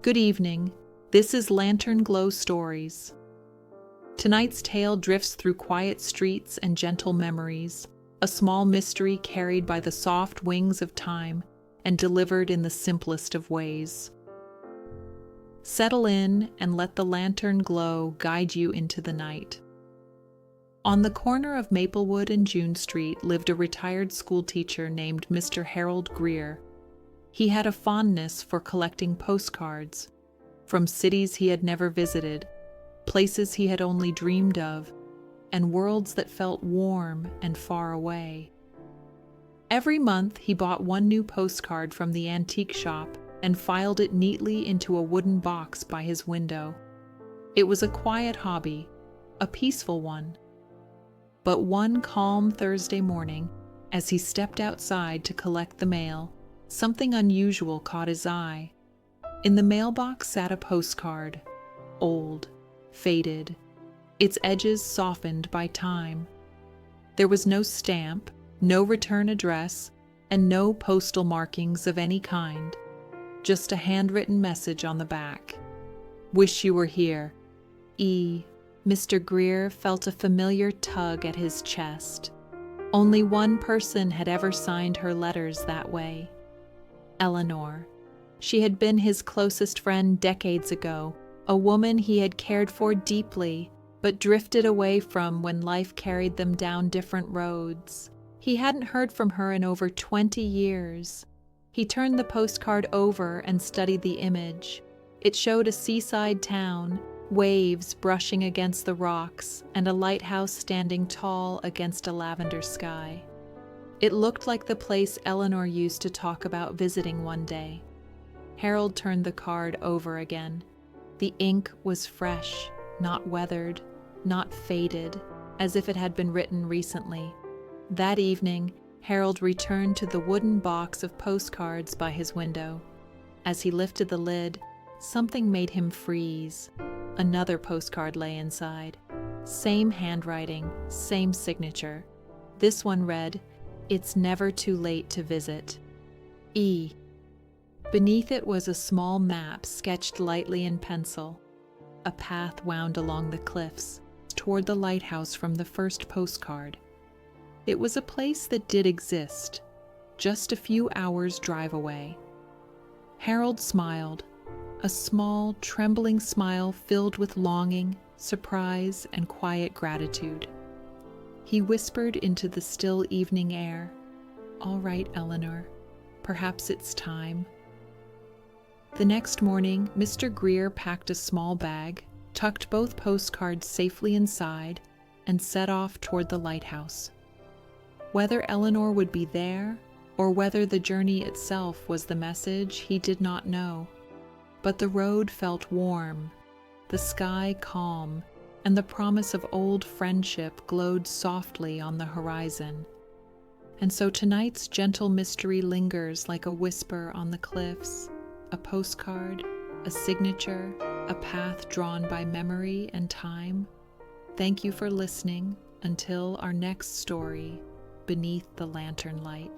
Good evening. This is Lantern Glow Stories. Tonight's tale drifts through quiet streets and gentle memories, a small mystery carried by the soft wings of time and delivered in the simplest of ways. Settle in and let the lantern glow guide you into the night. On the corner of Maplewood and June Street lived a retired schoolteacher named Mr. Harold Greer. He had a fondness for collecting postcards from cities he had never visited, places he had only dreamed of, and worlds that felt warm and far away. Every month he bought one new postcard from the antique shop and filed it neatly into a wooden box by his window. It was a quiet hobby, a peaceful one. But one calm Thursday morning, as he stepped outside to collect the mail, something unusual caught his eye. In the mailbox sat a postcard, old, faded, its edges softened by time. There was no stamp, no return address, and no postal markings of any kind. Just a handwritten message on the back. "Wish you were here. E." Mr. Greer felt a familiar tug at his chest. Only one person had ever signed her letters that way. Eleanor. She had been his closest friend decades ago, a woman he had cared for deeply, but drifted away from when life carried them down different roads. He hadn't heard from her in over 20 years. He turned the postcard over and studied the image. It showed a seaside town, waves brushing against the rocks, and a lighthouse standing tall against a lavender sky. It looked like the place Eleanor used to talk about visiting one day. Harold turned the card over again. The ink was fresh, not weathered, not faded, as if it had been written recently. That evening, Harold returned to the wooden box of postcards by his window. As he lifted the lid, something made him freeze. Another postcard lay inside. Same handwriting, same signature. This one read, "It's never too late to visit. E." Beneath it was a small map sketched lightly in pencil. A path wound along the cliffs toward the lighthouse from the first postcard. It was a place that did exist, just a few hours' drive away. Harold smiled, a small, trembling smile filled with longing, surprise, and quiet gratitude. He whispered into the still evening air, "All right, Eleanor, perhaps it's time." The next morning, Mr. Greer packed a small bag, tucked both postcards safely inside, and set off toward the lighthouse. Whether Eleanor would be there, or whether the journey itself was the message, he did not know. But the road felt warm, the sky calm, and the promise of old friendship glowed softly on the horizon. And so tonight's gentle mystery lingers like a whisper on the cliffs, a postcard, a signature, a path drawn by memory and time. Thank you for listening. Until our next story, Beneath the Lantern Light.